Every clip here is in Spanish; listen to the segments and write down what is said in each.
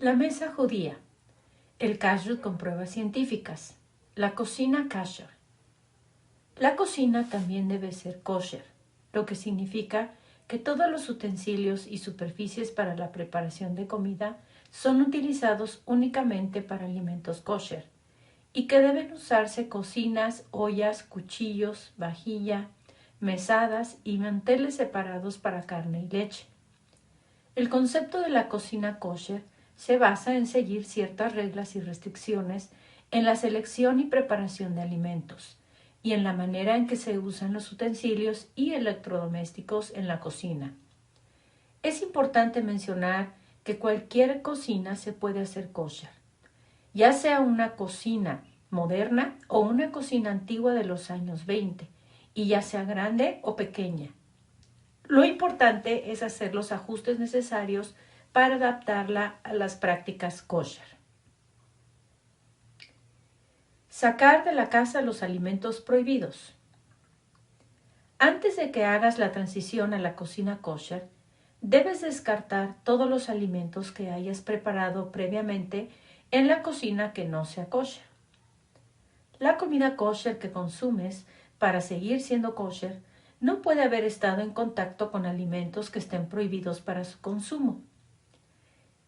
La mesa judía, el kashrut con pruebas científicas, la cocina kasher. La cocina también debe ser kosher, lo que significa que todos los utensilios y superficies para la preparación de comida son utilizados únicamente para alimentos kosher y que deben usarse cocinas, ollas, cuchillos, vajilla, mesadas y manteles separados para carne y leche. El concepto de la cocina kosher se basa en seguir ciertas reglas y restricciones en la selección y preparación de alimentos y en la manera en que se usan los utensilios y electrodomésticos en la cocina. Es importante mencionar que cualquier cocina se puede hacer kosher, ya sea una cocina moderna o una cocina antigua de los años 20, y ya sea grande o pequeña. Lo importante es hacer los ajustes necesarios para adaptarla a las prácticas kosher. Sacar de la casa los alimentos prohibidos. Antes de que hagas la transición a la cocina kosher, debes descartar todos los alimentos que hayas preparado previamente en la cocina que no sea kosher. La comida kosher que consumes para seguir siendo kosher no puede haber estado en contacto con alimentos que estén prohibidos para su consumo.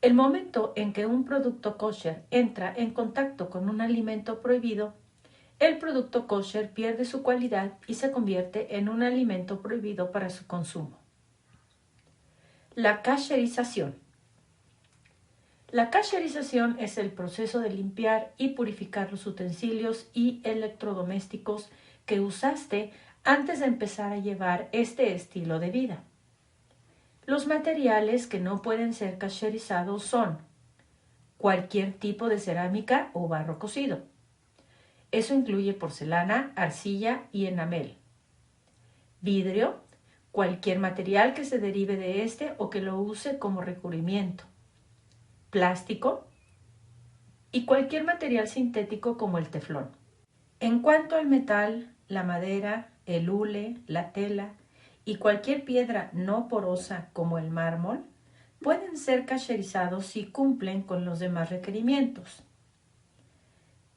El momento en que un producto kosher entra en contacto con un alimento prohibido, el producto kosher pierde su cualidad y se convierte en un alimento prohibido para su consumo. La kasherización. La kasherización es el proceso de limpiar y purificar los utensilios y electrodomésticos que usaste antes de empezar a llevar este estilo de vida. Los materiales que no pueden ser kasherizados son cualquier tipo de cerámica o barro cocido. Eso incluye porcelana, arcilla y enamel. Vidrio, cualquier material que se derive de este o que lo use como recubrimiento. Plástico y cualquier material sintético como el teflón. En cuanto al metal, la madera, el hule, la tela y cualquier piedra no porosa como el mármol pueden ser kasherizados si cumplen con los demás requerimientos.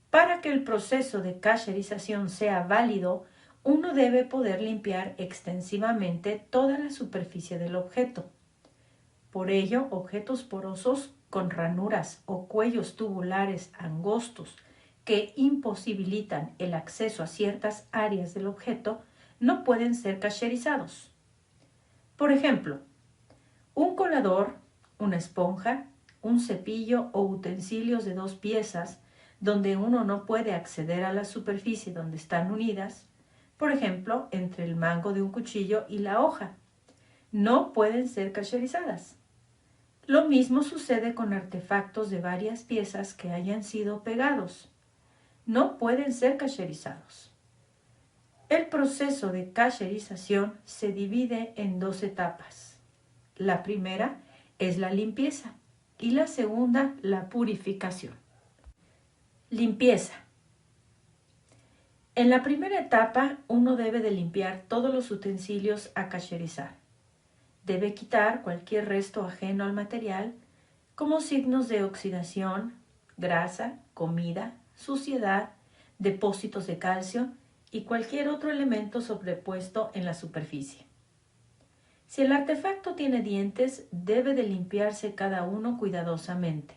Para que el proceso de kasherización sea válido, uno debe poder limpiar extensivamente toda la superficie del objeto. Por ello, objetos porosos con ranuras o cuellos tubulares angostos que imposibilitan el acceso a ciertas áreas del objeto no pueden ser kasherizados. Por ejemplo, un colador, una esponja, un cepillo o utensilios de 2 piezas donde uno no puede acceder a la superficie donde están unidas, por ejemplo, entre el mango de un cuchillo y la hoja, no pueden ser kasherizadas. Lo mismo sucede con artefactos de varias piezas que hayan sido pegados. No pueden ser kasherizados. El proceso de kasherización se divide en 2 etapas. La primera es la limpieza y la segunda la purificación. Limpieza. En la primera etapa, uno debe de limpiar todos los utensilios a kasherizar. Debe quitar cualquier resto ajeno al material, como signos de oxidación, grasa, comida, suciedad, depósitos de calcio y cualquier otro elemento sobrepuesto en la superficie. Si el artefacto tiene dientes, debe de limpiarse cada uno cuidadosamente.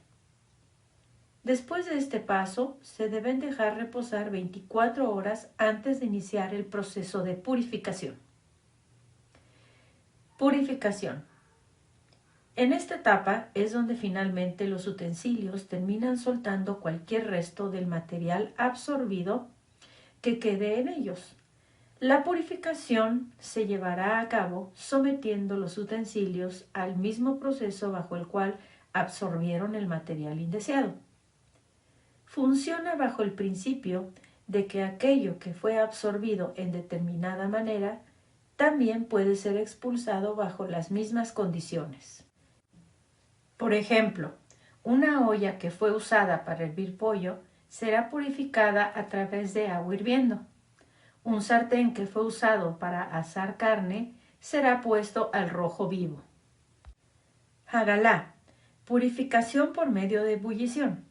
Después de este paso, se deben dejar reposar 24 horas antes de iniciar el proceso de purificación. Purificación. En esta etapa es donde finalmente los utensilios terminan soltando cualquier resto del material absorbido que quede en ellos. La purificación se llevará a cabo sometiendo los utensilios al mismo proceso bajo el cual absorbieron el material indeseado. Funciona bajo el principio de que aquello que fue absorbido en determinada manera también puede ser expulsado bajo las mismas condiciones. Por ejemplo, una olla que fue usada para hervir pollo será purificada a través de agua hirviendo. Un sartén que fue usado para asar carne será puesto al rojo vivo. Hagalá. Purificación por medio de ebullición.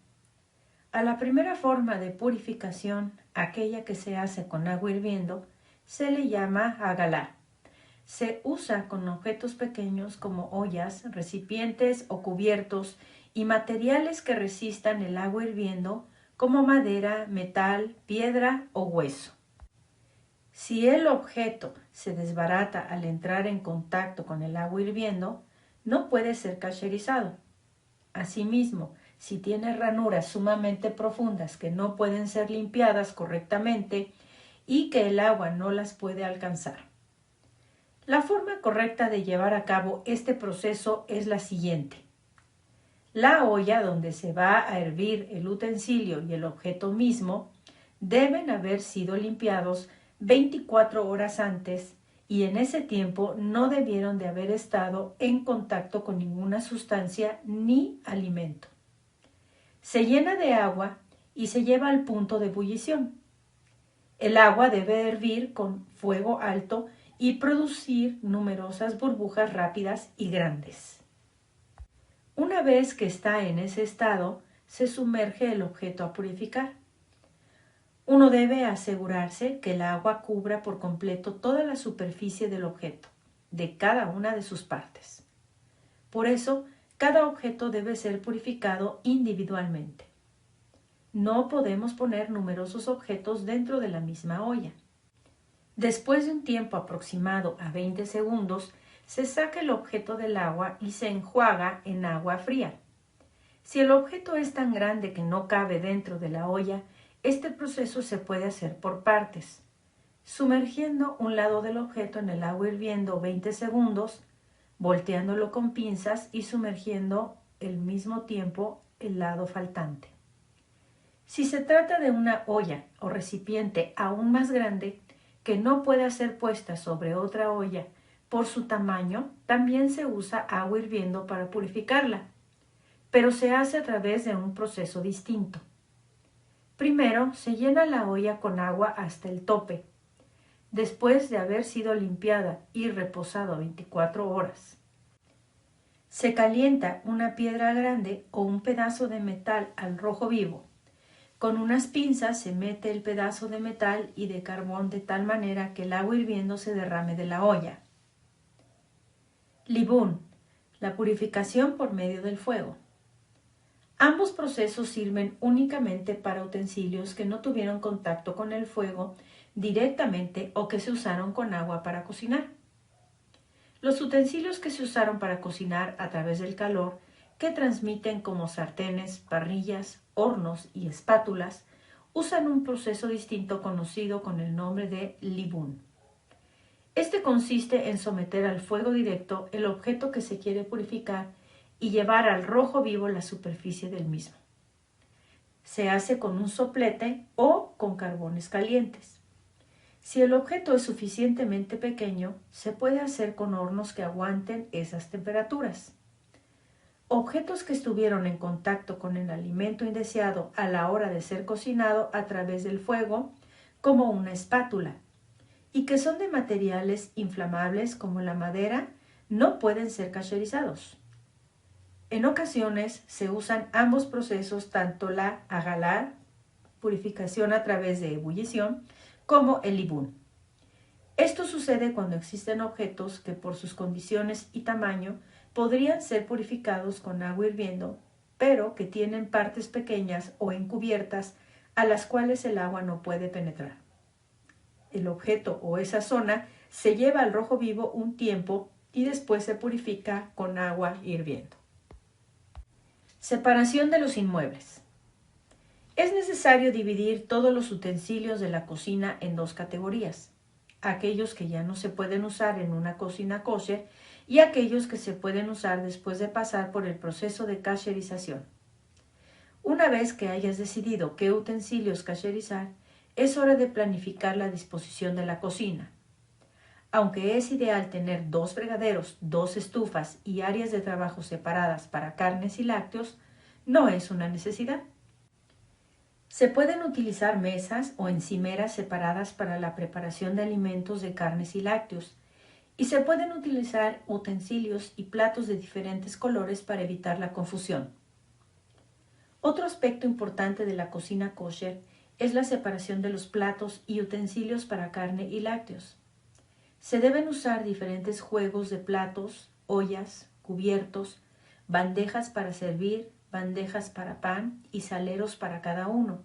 A la primera forma de purificación, aquella que se hace con agua hirviendo, se le llama agalar. Se usa con objetos pequeños como ollas, recipientes o cubiertos y materiales que resistan el agua hirviendo como madera, metal, piedra o hueso. Si el objeto se desbarata al entrar en contacto con el agua hirviendo, no puede ser cacherizado. Asimismo, si tiene ranuras sumamente profundas que no pueden ser limpiadas correctamente y que el agua no las puede alcanzar. La forma correcta de llevar a cabo este proceso es la siguiente. La olla donde se va a hervir el utensilio y el objeto mismo deben haber sido limpiados 24 horas antes y en ese tiempo no debieron de haber estado en contacto con ninguna sustancia ni alimento. Se llena de agua y se lleva al punto de ebullición. El agua debe hervir con fuego alto y producir numerosas burbujas rápidas y grandes. Una vez que está en ese estado, se sumerge el objeto a purificar. Uno debe asegurarse que el agua cubra por completo toda la superficie del objeto, de cada una de sus partes. Por eso, cada objeto debe ser purificado individualmente. No podemos poner numerosos objetos dentro de la misma olla. Después de un tiempo aproximado a 20 segundos, se saca el objeto del agua y se enjuaga en agua fría. Si el objeto es tan grande que no cabe dentro de la olla, este proceso se puede hacer por partes, sumergiendo un lado del objeto en el agua hirviendo 20 segundos, volteándolo con pinzas y sumergiendo al mismo tiempo el lado faltante. Si se trata de una olla o recipiente aún más grande que no pueda ser puesta sobre otra olla por su tamaño, también se usa agua hirviendo para purificarla, pero se hace a través de un proceso distinto. Primero se llena la olla con agua hasta el tope, después de haber sido limpiada y reposado 24 horas. Se calienta una piedra grande o un pedazo de metal al rojo vivo. Con unas pinzas se mete el pedazo de metal y de carbón de tal manera que el agua hirviendo se derrame de la olla. Libún, la purificación por medio del fuego. Ambos procesos sirven únicamente para utensilios que no tuvieron contacto con el fuego directamente o que se usaron con agua para cocinar. Los utensilios que se usaron para cocinar a través del calor, que transmiten como sartenes, parrillas, hornos y espátulas, usan un proceso distinto conocido con el nombre de libún. Este consiste en someter al fuego directo el objeto que se quiere purificar y llevar al rojo vivo la superficie del mismo. Se hace con un soplete o con carbones calientes. Si el objeto es suficientemente pequeño, se puede hacer con hornos que aguanten esas temperaturas. Objetos que estuvieron en contacto con el alimento indeseado a la hora de ser cocinado a través del fuego, como una espátula, y que son de materiales inflamables como la madera, no pueden ser cacherizados. En ocasiones se usan ambos procesos, tanto la agalar, purificación a través de ebullición, como el libún. Esto sucede cuando existen objetos que por sus condiciones y tamaño podrían ser purificados con agua hirviendo, pero que tienen partes pequeñas o encubiertas a las cuales el agua no puede penetrar. El objeto o esa zona se lleva al rojo vivo un tiempo y después se purifica con agua hirviendo. Separación de los inmuebles. Es necesario dividir todos los utensilios de la cocina en dos categorías: aquellos que ya no se pueden usar en una cocina kosher y aquellos que se pueden usar después de pasar por el proceso de cacherización. Una vez que hayas decidido qué utensilios cacherizar, es hora de planificar la disposición de la cocina. Aunque es ideal tener 2 fregaderos, 2 estufas y áreas de trabajo separadas para carnes y lácteos, no es una necesidad. Se pueden utilizar mesas o encimeras separadas para la preparación de alimentos de carnes y lácteos, y se pueden utilizar utensilios y platos de diferentes colores para evitar la confusión. Otro aspecto importante de la cocina kosher es la separación de los platos y utensilios para carne y lácteos. Se deben usar diferentes juegos de platos, ollas, cubiertos, bandejas para servir, bandejas para pan y saleros para cada uno.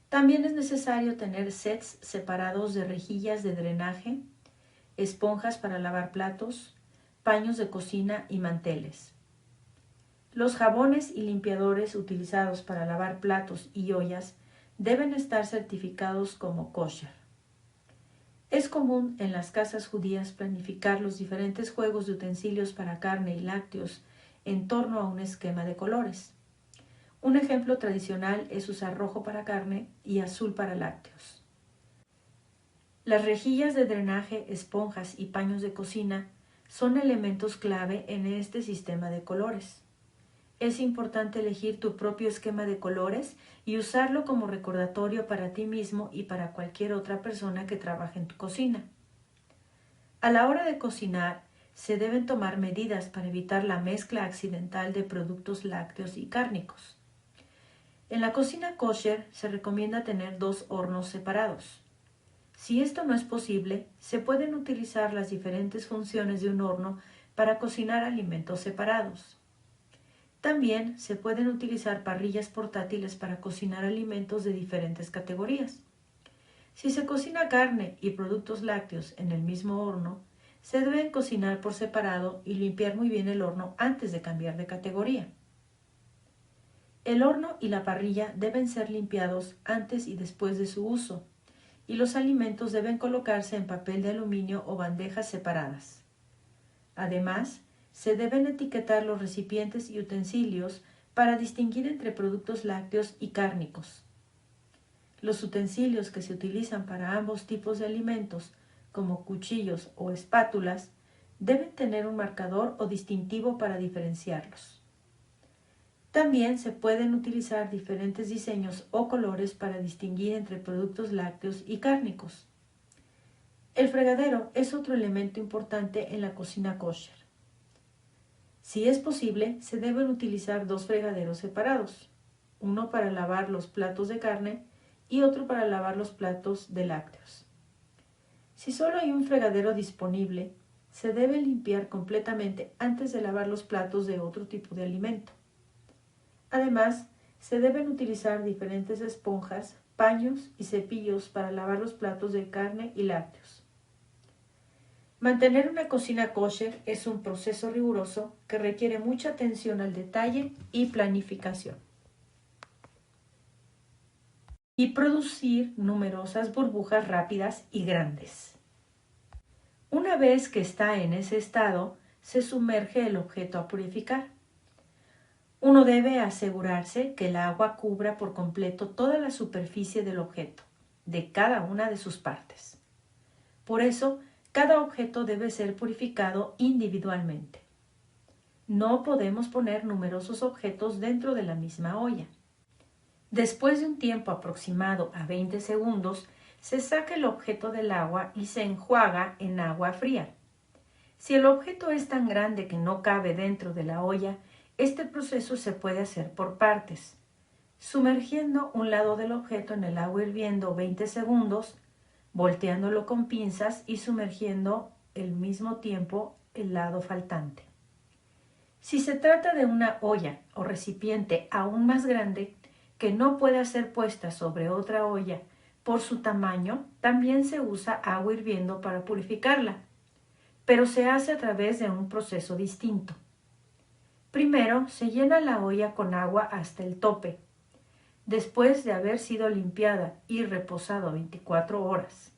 También es necesario tener sets separados de rejillas de drenaje, esponjas para lavar platos, paños de cocina y manteles. Los jabones y limpiadores utilizados para lavar platos y ollas deben estar certificados como kosher. Es común en las casas judías planificar los diferentes juegos de utensilios para carne y lácteos en torno a un esquema de colores. Un ejemplo tradicional es usar rojo para carne y azul para lácteos. Las rejillas de drenaje, esponjas y paños de cocina son elementos clave en este sistema de colores. Es importante elegir tu propio esquema de colores y usarlo como recordatorio para ti mismo y para cualquier otra persona que trabaje en tu cocina. A la hora de cocinar, se deben tomar medidas para evitar la mezcla accidental de productos lácteos y cárnicos. En la cocina kosher se recomienda tener 2 hornos separados. Si esto no es posible, se pueden utilizar las diferentes funciones de un horno para cocinar alimentos separados. También se pueden utilizar parrillas portátiles para cocinar alimentos de diferentes categorías. Si se cocina carne y productos lácteos en el mismo horno, se deben cocinar por separado y limpiar muy bien el horno antes de cambiar de categoría. El horno y la parrilla deben ser limpiados antes y después de su uso, y los alimentos deben colocarse en papel de aluminio o bandejas separadas. Además, se deben etiquetar los recipientes y utensilios para distinguir entre productos lácteos y cárnicos. Los utensilios que se utilizan para ambos tipos de alimentos, como cuchillos o espátulas, deben tener un marcador o distintivo para diferenciarlos. También se pueden utilizar diferentes diseños o colores para distinguir entre productos lácteos y cárnicos. El fregadero es otro elemento importante en la cocina kosher. Si es posible, se deben utilizar 2 fregaderos separados, uno para lavar los platos de carne y otro para lavar los platos de lácteos. Si solo hay un fregadero disponible, se debe limpiar completamente antes de lavar los platos de otro tipo de alimento. Además, se deben utilizar diferentes esponjas, paños y cepillos para lavar los platos de carne y lácteos. Mantener una cocina kosher es un proceso riguroso que requiere mucha atención al detalle y planificación. Y producir numerosas burbujas rápidas y grandes. Una vez que está en ese estado, se sumerge el objeto a purificar. Uno debe asegurarse que el agua cubra por completo toda la superficie del objeto, de cada una de sus partes. Por eso, cada objeto debe ser purificado individualmente. No podemos poner numerosos objetos dentro de la misma olla. Después de un tiempo aproximado a 20 segundos, se saca el objeto del agua y se enjuaga en agua fría. Si el objeto es tan grande que no cabe dentro de la olla, este proceso se puede hacer por partes, sumergiendo un lado del objeto en el agua hirviendo 20 segundos, volteándolo con pinzas y sumergiendo al mismo tiempo el lado faltante. Si se trata de una olla o recipiente aún más grande que no pueda ser puesta sobre otra olla por su tamaño, también se usa agua hirviendo para purificarla, pero se hace a través de un proceso distinto. Primero, se llena la olla con agua hasta el tope, después de haber sido limpiada y reposado 24 horas.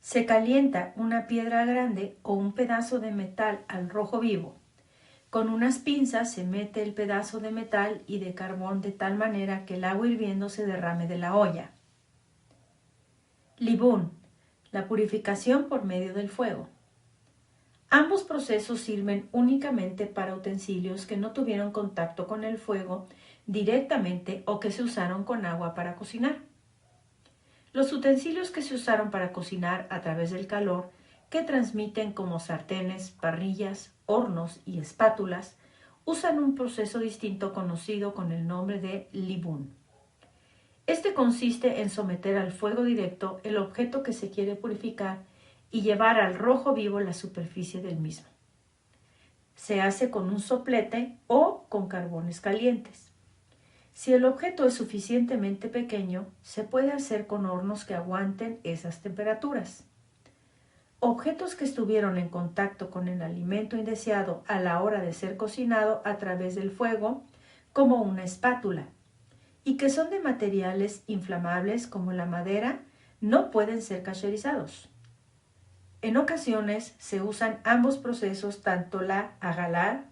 Se calienta una piedra grande o un pedazo de metal al rojo vivo. Con unas pinzas se mete el pedazo de metal y de carbón de tal manera que el agua hirviendo se derrame de la olla. Libún, la purificación por medio del fuego. Ambos procesos sirven únicamente para utensilios que no tuvieron contacto con el fuego directamente o que se usaron con agua para cocinar. Los utensilios que se usaron para cocinar a través del calor que transmiten como sartenes, parrillas, hornos y espátulas, usan un proceso distinto conocido con el nombre de libún. Este consiste en someter al fuego directo el objeto que se quiere purificar y llevar al rojo vivo la superficie del mismo. Se hace con un soplete o con carbones calientes. Si el objeto es suficientemente pequeño, se puede hacer con hornos que aguanten esas temperaturas. Objetos que estuvieron en contacto con el alimento indeseado a la hora de ser cocinado a través del fuego, como una espátula, y que son de materiales inflamables como la madera, no pueden ser cacherizados. En ocasiones se usan ambos procesos, tanto la agalar,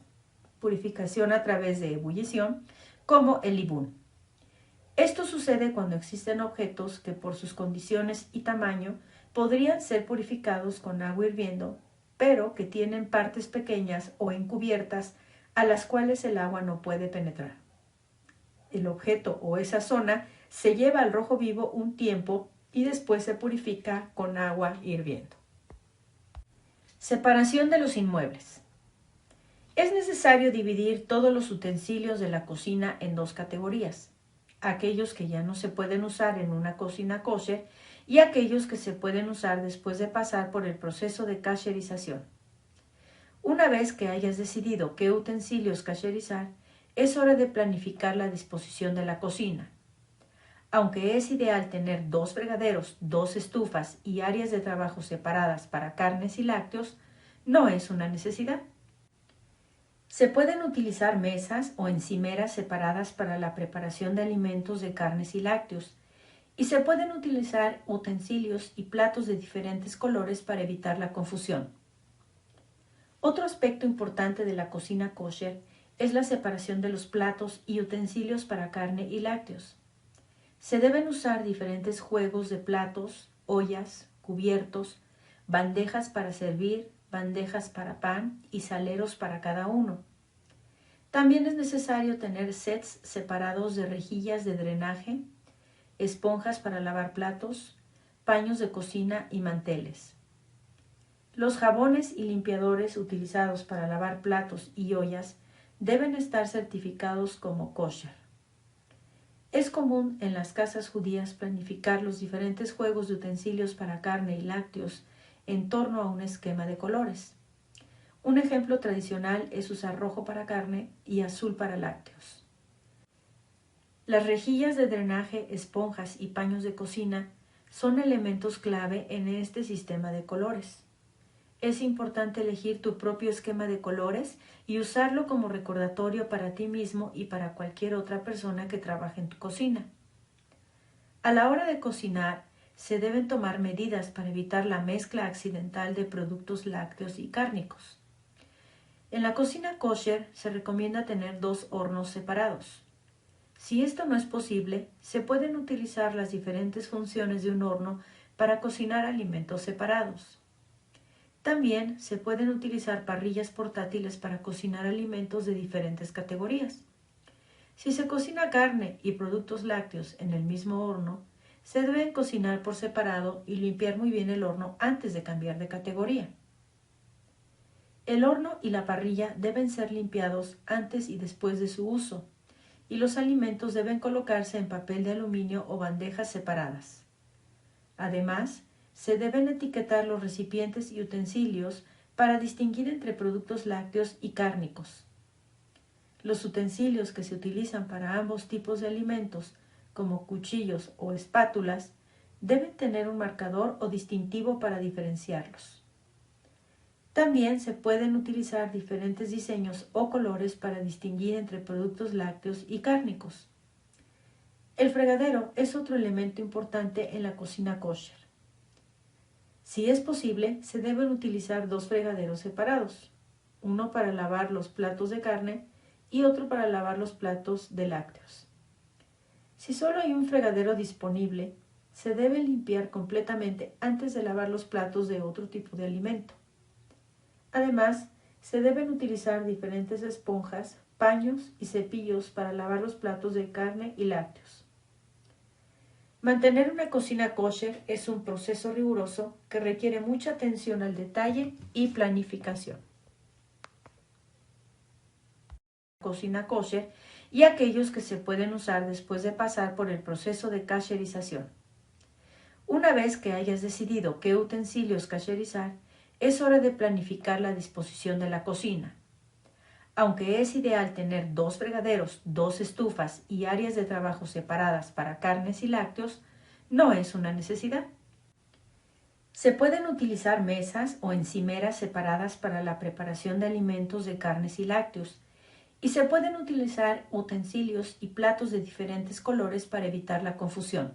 purificación a través de ebullición, como el libún. Esto sucede cuando existen objetos que por sus condiciones y tamaño podrían ser purificados con agua hirviendo, pero que tienen partes pequeñas o encubiertas a las cuales el agua no puede penetrar. El objeto o esa zona se lleva al rojo vivo un tiempo y después se purifica con agua hirviendo. Separación de los inmuebles. Es necesario dividir todos los utensilios de la cocina en dos categorías: aquellos que ya no se pueden usar en una cocina kosher y aquellos que se pueden usar después de pasar por el proceso de kasherización. Una vez que hayas decidido qué utensilios kasherizar, es hora de planificar la disposición de la cocina. Aunque es ideal tener 2 fregaderos, 2 estufas y áreas de trabajo separadas para carnes y lácteos, no es una necesidad. Se pueden utilizar mesas o encimeras separadas para la preparación de alimentos de carnes y lácteos, y se pueden utilizar utensilios y platos de diferentes colores para evitar la confusión. Otro aspecto importante de la cocina kosher es la separación de los platos y utensilios para carne y lácteos. Se deben usar diferentes juegos de platos, ollas, cubiertos, bandejas para servir, bandejas para pan y saleros para cada uno. También es necesario tener sets separados de rejillas de drenaje, esponjas para lavar platos, paños de cocina y manteles. Los jabones y limpiadores utilizados para lavar platos y ollas deben estar certificados como kosher. Es común en las casas judías planificar los diferentes juegos de utensilios para carne y lácteos en torno a un esquema de colores. Un ejemplo tradicional es usar rojo para carne y azul para lácteos. Las rejillas de drenaje, esponjas y paños de cocina son elementos clave en este sistema de colores. Es importante elegir tu propio esquema de colores y usarlo como recordatorio para ti mismo y para cualquier otra persona que trabaje en tu cocina. A la hora de cocinar, se deben tomar medidas para evitar la mezcla accidental de productos lácteos y cárnicos. En la cocina kosher se recomienda tener 2 hornos separados. Si esto no es posible, se pueden utilizar las diferentes funciones de un horno para cocinar alimentos separados. También se pueden utilizar parrillas portátiles para cocinar alimentos de diferentes categorías. Si se cocina carne y productos lácteos en el mismo horno, se deben cocinar por separado y limpiar muy bien el horno antes de cambiar de categoría. El horno y la parrilla deben ser limpiados antes y después de su uso, y los alimentos deben colocarse en papel de aluminio o bandejas separadas. Además, se deben etiquetar los recipientes y utensilios para distinguir entre productos lácteos y cárnicos. Los utensilios que se utilizan para ambos tipos de alimentos, como cuchillos o espátulas, deben tener un marcador o distintivo para diferenciarlos. También se pueden utilizar diferentes diseños o colores para distinguir entre productos lácteos y cárnicos. El fregadero es otro elemento importante en la cocina kosher. Si es posible, se deben utilizar 2 fregaderos separados, uno para lavar los platos de carne y otro para lavar los platos de lácteos. Si solo hay un fregadero disponible, se debe limpiar completamente antes de lavar los platos de otro tipo de alimento. Además, se deben utilizar diferentes esponjas, paños y cepillos para lavar los platos de carne y lácteos. Mantener una cocina kosher es un proceso riguroso que requiere mucha atención al detalle y planificación. Cocina kosher y aquellos que se pueden usar después de pasar por el proceso de kasherización. Una vez que hayas decidido qué utensilios kasherizar, es hora de planificar la disposición de la cocina. Aunque es ideal tener 2 fregaderos, 2 estufas y áreas de trabajo separadas para carnes y lácteos, no es una necesidad. Se pueden utilizar mesas o encimeras separadas para la preparación de alimentos de carnes y lácteos, y se pueden utilizar utensilios y platos de diferentes colores para evitar la confusión.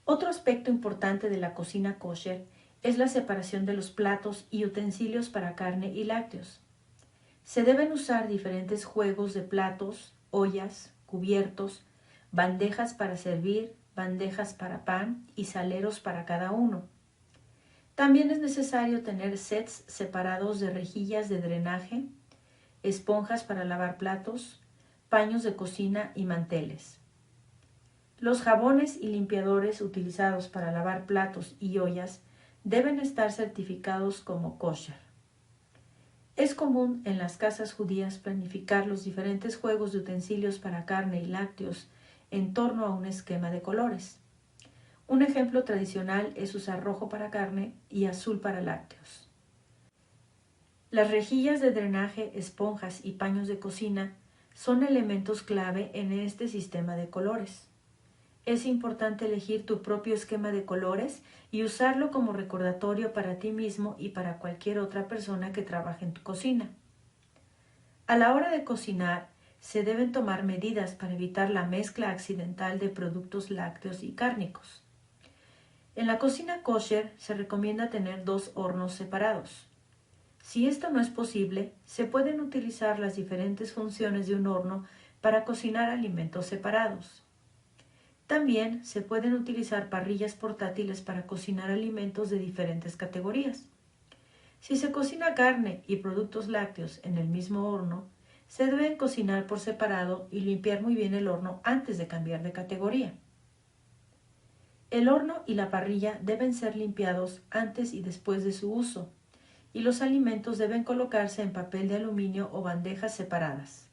Otro aspecto importante de la cocina kosher es la separación de los platos y utensilios para carne y lácteos. Se deben usar diferentes juegos de platos, ollas, cubiertos, bandejas para servir, bandejas para pan y saleros para cada uno. También es necesario tener sets separados de rejillas de drenaje, esponjas para lavar platos, paños de cocina y manteles. Los jabones y limpiadores utilizados para lavar platos y ollas deben estar certificados como kosher. Es común en las casas judías planificar los diferentes juegos de utensilios para carne y lácteos en torno a un esquema de colores. Un ejemplo tradicional es usar rojo para carne y azul para lácteos. Las rejillas de drenaje, esponjas y paños de cocina son elementos clave en este sistema de colores. Es importante elegir tu propio esquema de colores y usarlo como recordatorio para ti mismo y para cualquier otra persona que trabaje en tu cocina. A la hora de cocinar, se deben tomar medidas para evitar la mezcla accidental de productos lácteos y cárnicos. En la cocina kosher se recomienda tener 2 hornos separados. Si esto no es posible, se pueden utilizar las diferentes funciones de un horno para cocinar alimentos separados. También se pueden utilizar parrillas portátiles para cocinar alimentos de diferentes categorías. Si se cocina carne y productos lácteos en el mismo horno, se deben cocinar por separado y limpiar muy bien el horno antes de cambiar de categoría. El horno y la parrilla deben ser limpiados antes y después de su uso, y los alimentos deben colocarse en papel de aluminio o bandejas separadas.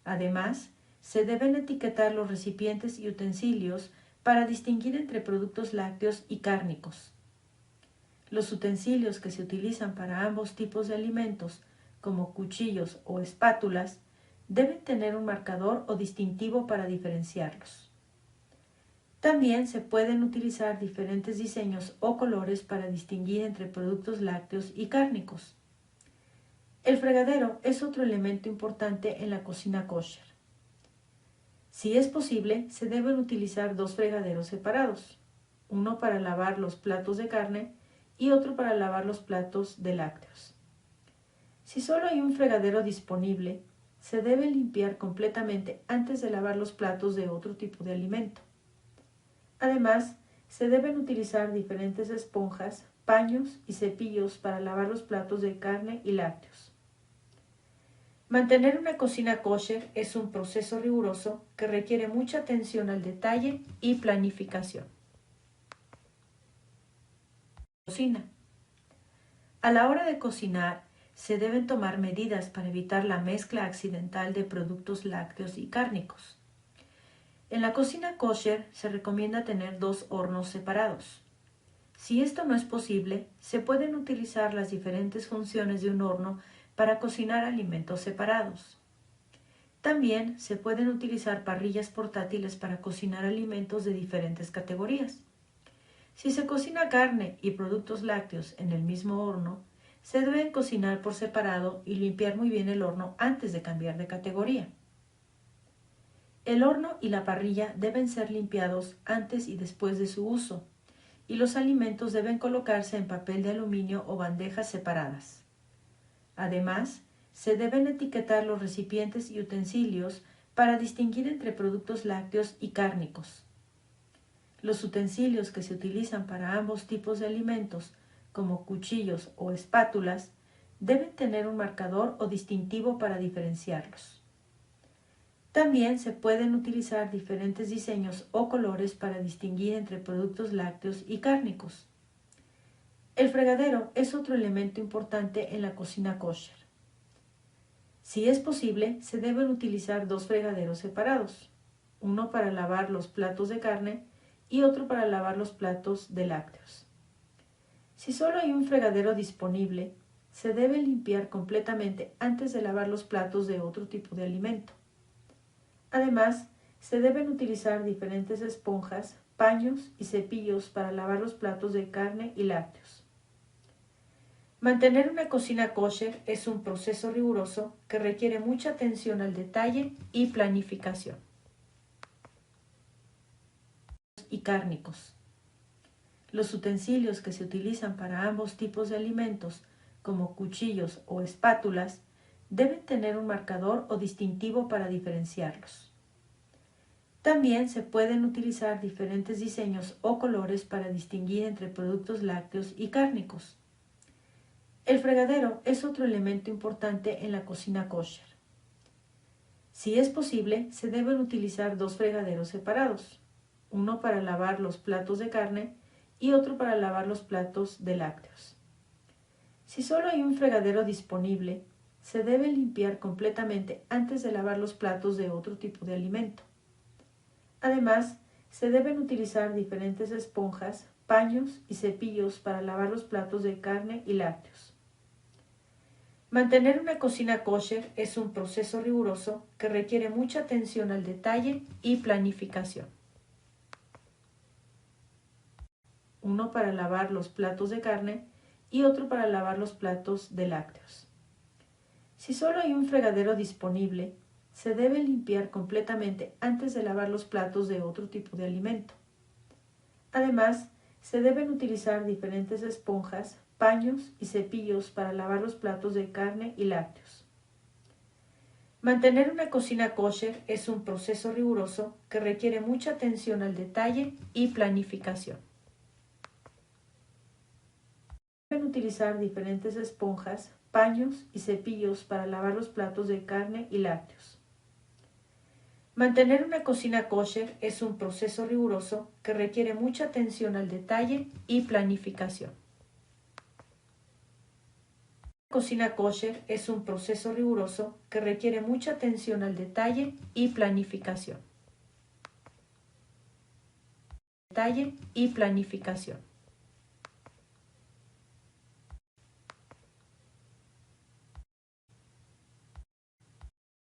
Además, se deben etiquetar los recipientes y utensilios para distinguir entre productos lácteos y cárnicos. Los utensilios que se utilizan para ambos tipos de alimentos, como cuchillos o espátulas, deben tener un marcador o distintivo para diferenciarlos. También se pueden utilizar diferentes diseños o colores para distinguir entre productos lácteos y cárnicos. El fregadero es otro elemento importante en la cocina kosher. Si es posible, se deben utilizar 2 fregaderos separados, uno para lavar los platos de carne y otro para lavar los platos de lácteos. Si solo hay un fregadero disponible, se debe limpiar completamente antes de lavar los platos de otro tipo de alimento. Además, se deben utilizar diferentes esponjas, paños y cepillos para lavar los platos de carne y lácteos. Mantener una cocina kosher es un proceso riguroso que requiere mucha atención al detalle y planificación. Cocina. A la hora de cocinar, se deben tomar medidas para evitar la mezcla accidental de productos lácteos y cárnicos. En la cocina kosher se recomienda tener 2 hornos separados. Si esto no es posible, se pueden utilizar las diferentes funciones de un horno para cocinar alimentos separados. También se pueden utilizar parrillas portátiles para cocinar alimentos de diferentes categorías. Si se cocina carne y productos lácteos en el mismo horno, se deben cocinar por separado y limpiar muy bien el horno antes de cambiar de categoría. El horno y la parrilla deben ser limpiados antes y después de su uso, y los alimentos deben colocarse en papel de aluminio o bandejas separadas. Además, se deben etiquetar los recipientes y utensilios para distinguir entre productos lácteos y cárnicos. Los utensilios que se utilizan para ambos tipos de alimentos, como cuchillos o espátulas, deben tener un marcador o distintivo para diferenciarlos. También se pueden utilizar diferentes diseños o colores para distinguir entre productos lácteos y cárnicos. El fregadero es otro elemento importante en la cocina kosher. Si es posible, se deben utilizar dos fregaderos separados, uno para lavar los platos de carne y otro para lavar los platos de lácteos. Si solo hay un fregadero disponible, se debe limpiar completamente antes de lavar los platos de otro tipo de alimento. Además, se deben utilizar diferentes esponjas, paños y cepillos para lavar los platos de carne y lácteos. Mantener una cocina kosher es un proceso riguroso que requiere mucha atención al detalle y planificación. Y cárnicos. Los utensilios que se utilizan para ambos tipos de alimentos, como cuchillos o espátulas, deben tener un marcador o distintivo para diferenciarlos. También se pueden utilizar diferentes diseños o colores para distinguir entre productos lácteos y cárnicos. El fregadero es otro elemento importante en la cocina kosher. Si es posible, se deben utilizar dos fregaderos separados, uno para lavar los platos de carne y otro para lavar los platos de lácteos. Si solo hay un fregadero disponible, se debe limpiar completamente antes de lavar los platos de otro tipo de alimento. Además, se deben utilizar diferentes esponjas, paños y cepillos para lavar los platos de carne y lácteos. Mantener una cocina kosher es un proceso riguroso que requiere mucha atención al detalle y planificación. Uno para lavar los platos de carne y otro para lavar los platos de lácteos. Si solo hay un fregadero disponible, se debe limpiar completamente antes de lavar los platos de otro tipo de alimento. Además, se deben utilizar diferentes esponjas, paños y cepillos para lavar los platos de carne y lácteos. Mantener una cocina kosher es un proceso riguroso que requiere mucha atención al detalle y planificación. Deben utilizar diferentes esponjas, paños y cepillos para lavar los platos de carne y lácteos. Mantener una cocina kosher es un proceso riguroso que requiere mucha atención al detalle y planificación. La cocina kosher es un proceso riguroso que requiere mucha atención al detalle y planificación.